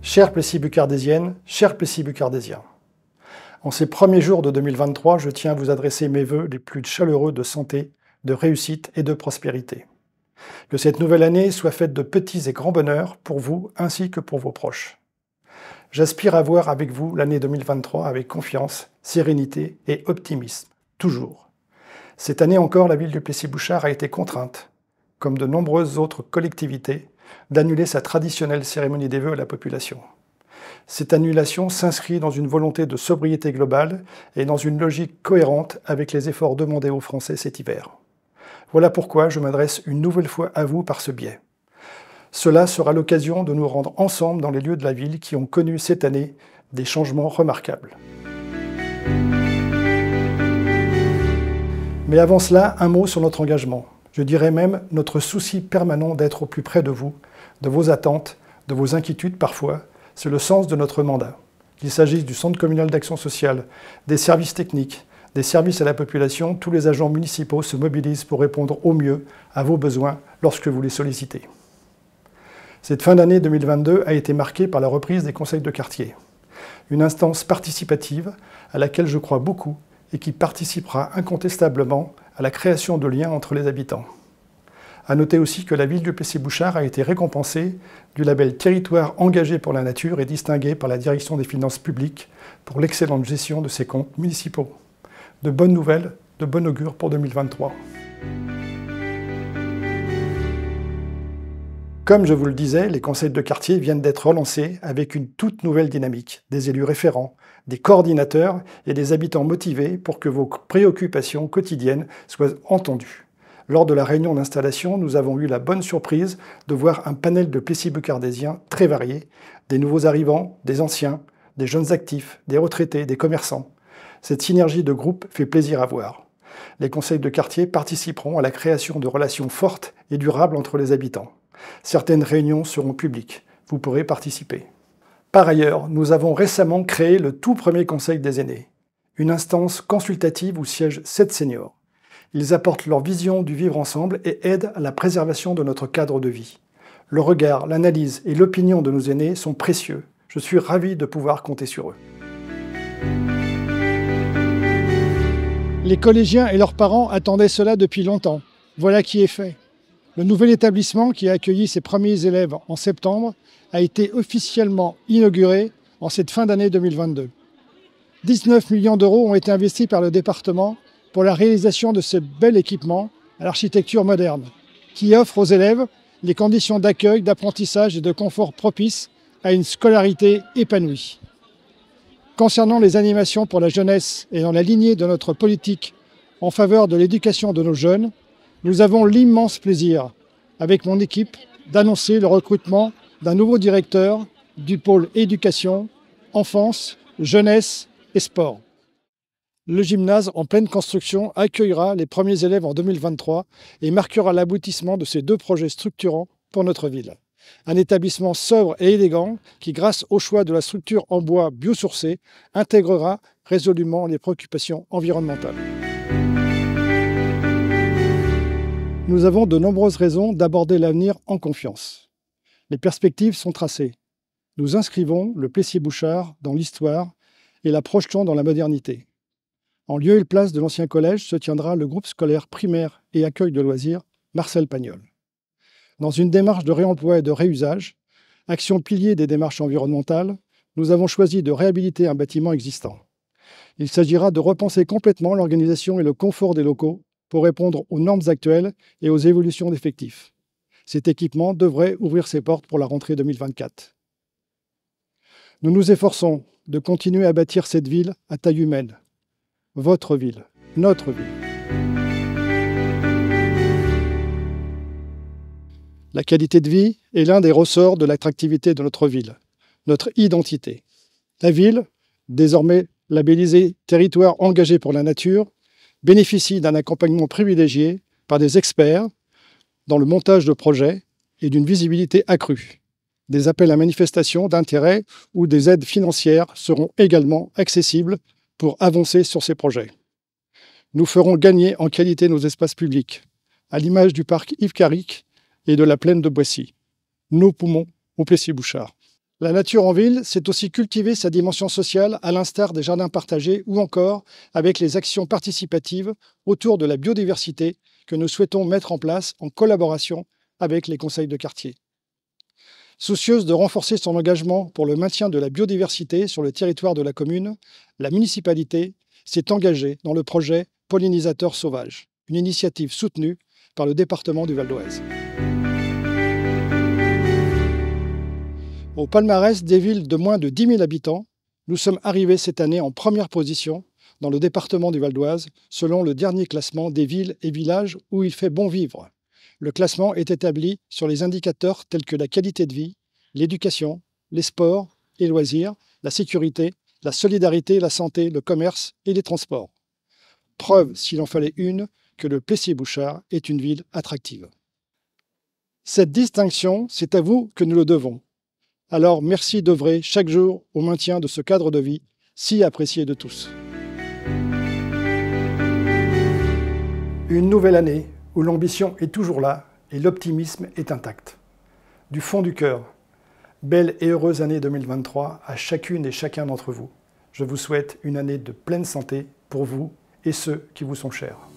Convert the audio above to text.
Chère Plessis-Bucardésienne, chers Plessis-Bucardésiens, en ces premiers jours de 2023, je tiens à vous adresser mes vœux les plus chaleureux de santé, de réussite et de prospérité. Que cette nouvelle année soit faite de petits et grands bonheurs pour vous ainsi que pour vos proches. J'aspire à voir avec vous l'année 2023 avec confiance, sérénité et optimisme, toujours. Cette année encore, la ville du Plessis-Bouchard a été contrainte, comme de nombreuses autres collectivités, d'annuler sa traditionnelle cérémonie des vœux à la population. Cette annulation s'inscrit dans une volonté de sobriété globale et dans une logique cohérente avec les efforts demandés aux Français cet hiver. Voilà pourquoi je m'adresse une nouvelle fois à vous par ce biais. Cela sera l'occasion de nous rendre ensemble dans les lieux de la ville qui ont connu cette année des changements remarquables. Mais avant cela, un mot sur notre engagement. Je dirais même notre souci permanent d'être au plus près de vous, de vos attentes, de vos inquiétudes parfois. C'est le sens de notre mandat. Qu'il s'agisse du Centre communal d'action sociale, des services techniques, des services à la population, tous les agents municipaux se mobilisent pour répondre au mieux à vos besoins lorsque vous les sollicitez. Cette fin d'année 2022 a été marquée par la reprise des conseils de quartier, une instance participative à laquelle je crois beaucoup et qui participera incontestablement à la création de liens entre les habitants. À noter aussi que la ville du Plessis-Bouchard a été récompensée du label Territoire engagé pour la nature et distinguée par la Direction des finances publiques pour l'excellente gestion de ses comptes municipaux. De bonnes nouvelles, de bon augure pour 2023. Comme je vous le disais, les conseils de quartier viennent d'être relancés avec une toute nouvelle dynamique, des élus référents, des coordinateurs et des habitants motivés pour que vos préoccupations quotidiennes soient entendues. Lors de la réunion d'installation, nous avons eu la bonne surprise de voir un panel de Plessis-Bucardésiens très varié, des nouveaux arrivants, des anciens, des jeunes actifs, des retraités, des commerçants. Cette synergie de groupe fait plaisir à voir. Les conseils de quartier participeront à la création de relations fortes et durables entre les habitants. Certaines réunions seront publiques. Vous pourrez participer. Par ailleurs, nous avons récemment créé le tout premier conseil des aînés, une instance consultative où siègent 7 seniors. Ils apportent leur vision du vivre ensemble et aident à la préservation de notre cadre de vie. Le regard, l'analyse et l'opinion de nos aînés sont précieux. Je suis ravi de pouvoir compter sur eux. Les collégiens et leurs parents attendaient cela depuis longtemps. Voilà qui est fait. Le nouvel établissement qui a accueilli ses premiers élèves en septembre a été officiellement inauguré en cette fin d'année 2022. 19 millions d'euros ont été investis par le département pour la réalisation de ce bel équipement à l'architecture moderne, qui offre aux élèves les conditions d'accueil, d'apprentissage et de confort propices à une scolarité épanouie. Concernant les animations pour la jeunesse et dans la lignée de notre politique en faveur de l'éducation de nos jeunes, nous avons l'immense plaisir, avec mon équipe, d'annoncer le recrutement d'un nouveau directeur du pôle éducation, enfance, jeunesse et sport. Le gymnase en pleine construction accueillera les premiers élèves en 2023 et marquera l'aboutissement de ces 2 projets structurants pour notre ville. Un établissement sobre et élégant qui, grâce au choix de la structure en bois biosourcé, intégrera résolument les préoccupations environnementales. Nous avons de nombreuses raisons d'aborder l'avenir en confiance. Les perspectives sont tracées. Nous inscrivons le Plessis-Bouchard dans l'histoire et la projetons dans la modernité. En lieu et place de l'ancien collège se tiendra le groupe scolaire primaire et accueil de loisirs Marcel Pagnol. Dans une démarche de réemploi et de réusage, action pilier des démarches environnementales, nous avons choisi de réhabiliter un bâtiment existant. Il s'agira de repenser complètement l'organisation et le confort des locaux pour répondre aux normes actuelles et aux évolutions d'effectifs. Cet équipement devrait ouvrir ses portes pour la rentrée 2024. Nous nous efforçons de continuer à bâtir cette ville à taille humaine. Votre ville, notre ville. La qualité de vie est l'un des ressorts de l'attractivité de notre ville, notre identité. La ville, désormais labellisée Territoire engagé pour la nature, bénéficie d'un accompagnement privilégié par des experts dans le montage de projets et d'une visibilité accrue. Des appels à manifestation d'intérêt ou des aides financières seront également accessibles pour avancer sur ces projets. Nous ferons gagner en qualité nos espaces publics. à l'image du parc Yves Carrick et de la plaine de Boissy. Nos poumons au Plessis-Bouchard. La nature en ville, c'est aussi cultiver sa dimension sociale à l'instar des jardins partagés ou encore avec les actions participatives autour de la biodiversité que nous souhaitons mettre en place en collaboration avec les conseils de quartier. Soucieuse de renforcer son engagement pour le maintien de la biodiversité sur le territoire de la commune, la municipalité s'est engagée dans le projet Pollinisateurs sauvages, une initiative soutenue par le département du Val d'Oise. Au palmarès des villes de moins de 10 000 habitants, nous sommes arrivés cette année en première position dans le département du Val d'Oise, selon le dernier classement des villes et villages où il fait bon vivre. Le classement est établi sur les indicateurs tels que la qualité de vie, l'éducation, les sports et loisirs, la sécurité, la solidarité, la santé, le commerce et les transports. Preuve, s'il en fallait une, que le Plessis-Bouchard est une ville attractive. Cette distinction, c'est à vous que nous le devons. Alors merci d'œuvrer chaque jour au maintien de ce cadre de vie si apprécié de tous. Une nouvelle année où l'ambition est toujours là et l'optimisme est intact. Du fond du cœur, belle et heureuse année 2023 à chacune et chacun d'entre vous. Je vous souhaite une année de pleine santé pour vous et ceux qui vous sont chers.